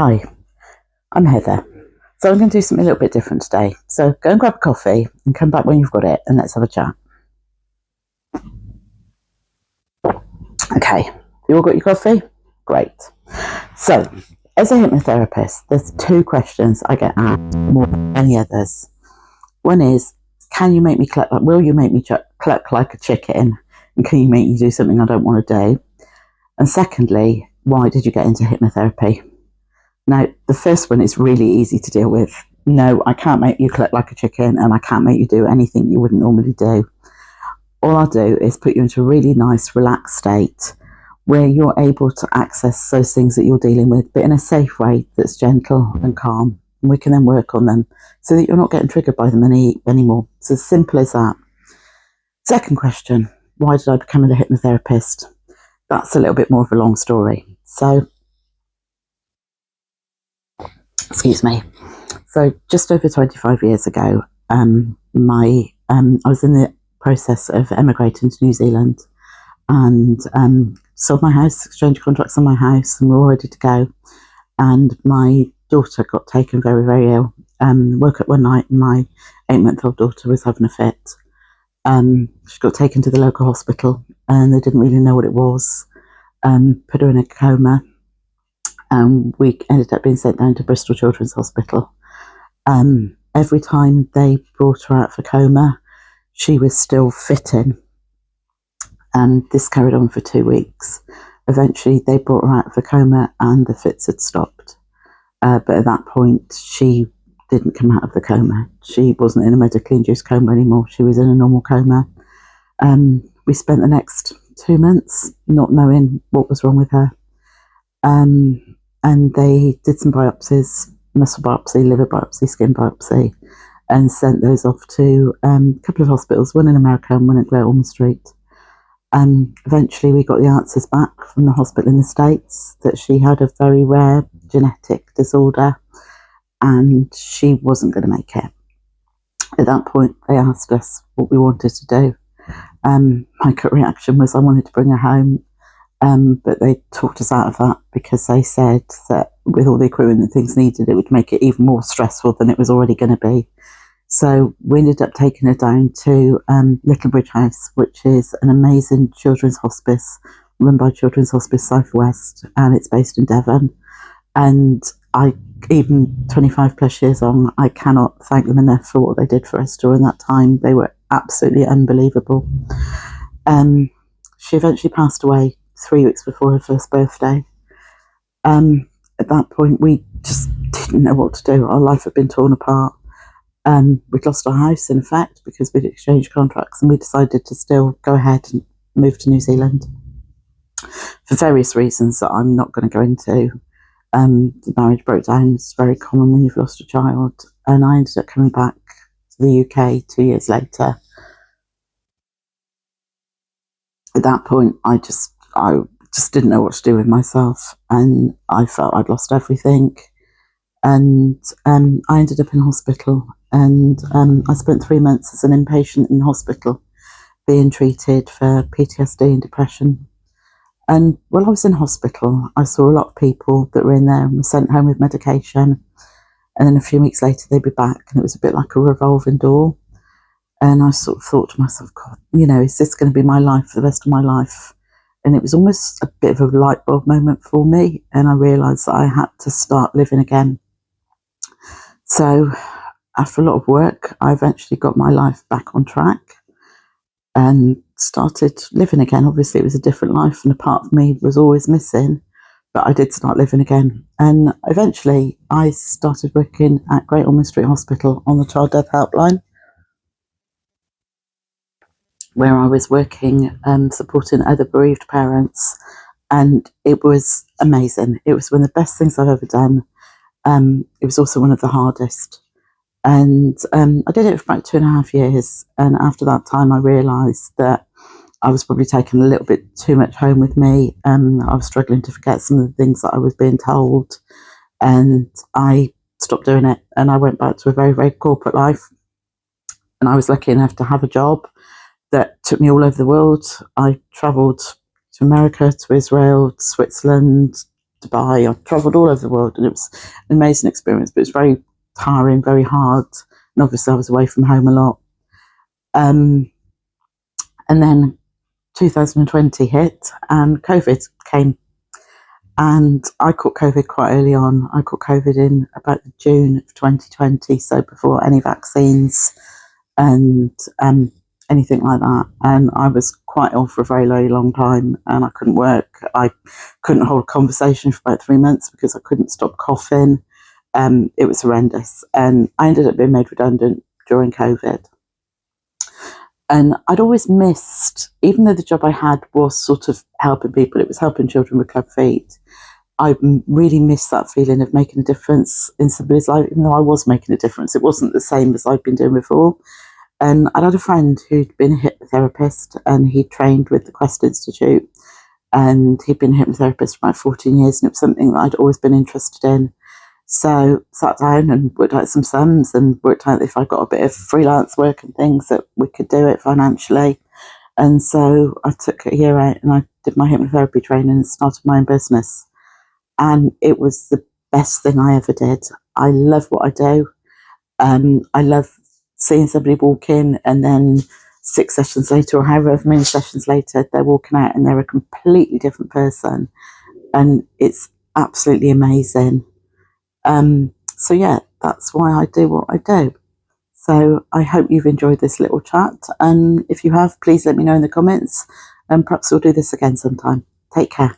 Hi, I'm Heather. So I'm going to do something a little bit different today. So go and grab a coffee and come back when you've got it and let's have a chat. Okay, you all got your coffee? Great. So, as a hypnotherapist, there's two questions I get asked more than any others. One is, can you make me cluck? Will you make me cluck like a chicken? And can you make me do something I don't want to do? And secondly, why did you get into hypnotherapy? Now, the first one is really easy to deal with. No, I can't make you cluck like a chicken and I can't make you do anything you wouldn't normally do. All I'll do is put you into a really nice, relaxed state where you're able to access those things that you're dealing with, but in a safe way that's gentle and calm. And we can then work on them so that you're not getting triggered by them anymore. It's as simple as that. Second question, why did I become a hypnotherapist? That's a little bit more of a long story. So, excuse me. So just over 25 years ago, I was in the process of emigrating to New Zealand and sold my house, exchanged contracts on my house, and we were all ready to go. And my daughter got taken very, very ill. Woke up one night and my 8-month-old daughter was having a fit. She got taken to the local hospital and they didn't really know what it was. Put her in a coma. We ended up being sent down to Bristol Children's Hospital. Every time they brought her out for coma, she was still fitting. And this carried on for 2 weeks. Eventually, they brought her out for coma and the fits had stopped. But at that point, she didn't come out of the coma. She wasn't in a medically induced coma anymore. She was in a normal coma. We spent the next 2 months not knowing what was wrong with her. And they did some biopsies, muscle biopsy, liver biopsy, skin biopsy, and sent those off to a couple of hospitals, one in America and one at Great Ormond Street. Eventually we got the answers back from the hospital in the States that she had a very rare genetic disorder and she wasn't going to make it. At that point, they asked us what we wanted to do. My gut reaction was I wanted to bring her home. But they talked us out of that because they said that with all the equipment and things needed, it would make it even more stressful than it was already going to be. So we ended up taking her down to Little Bridge House, which is an amazing children's hospice run by Children's Hospice South West, and it's based in Devon. And even 25 plus years on, I cannot thank them enough for what they did for us during that time. They were absolutely unbelievable. She eventually passed away 3 weeks before her first birthday. At that point, we just didn't know what to do. Our life had been torn apart. We'd lost our house, in fact, because we'd exchanged contracts, and we decided to still go ahead and move to New Zealand for various reasons that I'm not going to go into. The marriage broke down. It's very common when you've lost a child, and I ended up coming back to the UK 2 years later. At that point, I just didn't know what to do with myself, and I felt I'd lost everything. And I ended up in hospital, and I spent 3 months as an inpatient in hospital, being treated for PTSD and depression. And while I was in hospital, I saw a lot of people that were in there and were sent home with medication, and then a few weeks later they'd be back, and it was a bit like a revolving door. And I sort of thought to myself, God, is this going to be my life for the rest of my life? And it was almost a bit of a light bulb moment for me. And I realised that I had to start living again. So after a lot of work, I eventually got my life back on track and started living again. Obviously, it was a different life and a part of me was always missing. But I did start living again. And eventually, I started working at Great Ormond Street Hospital on the Child Death Helpline, where I was working supporting other bereaved parents, and it was amazing. It was one of the best things I've ever done. It was also one of the hardest, and I did it for about 2.5 years, and after that time I realised that I was probably taking a little bit too much home with me. I was struggling to forget some of the things that I was being told, and I stopped doing it, and I went back to a very, very corporate life. And I was lucky enough to have a job that took me all over the world. I travelled to America, to Israel, to Switzerland, Dubai. I travelled all over the world, and it was an amazing experience, but it was very tiring, very hard. And obviously I was away from home a lot. And then 2020 hit and COVID came. And I caught COVID quite early on. I caught COVID in about June of 2020, so before any vaccines and anything like that. And I was quite ill for a very, very long time, and I couldn't work. I couldn't hold a conversation for about 3 months because I couldn't stop coughing. It was horrendous. And I ended up being made redundant during COVID. And I'd always missed, even though the job I had was sort of helping people, it was helping children with club feet. I really missed that feeling of making a difference in somebody's life, even though I was making a difference. It wasn't the same as I'd been doing before. And I'd had a friend who'd been a hypnotherapist, and he trained with the Quest Institute, and he'd been a hypnotherapist for about 14 years, and it was something that I'd always been interested in. So sat down and worked out some sums and worked out if I got a bit of freelance work and things that we could do it financially. And so I took a year out and I did my hypnotherapy training and started my own business. And it was the best thing I ever did. I love what I do. I love seeing somebody walk in and then 6 sessions later, or however many sessions later, they're walking out and they're a completely different person. And it's absolutely amazing. So yeah, that's why I do what I do. So I hope you've enjoyed this little chat. And if you have, please let me know in the comments, and perhaps we'll do this again sometime. Take care.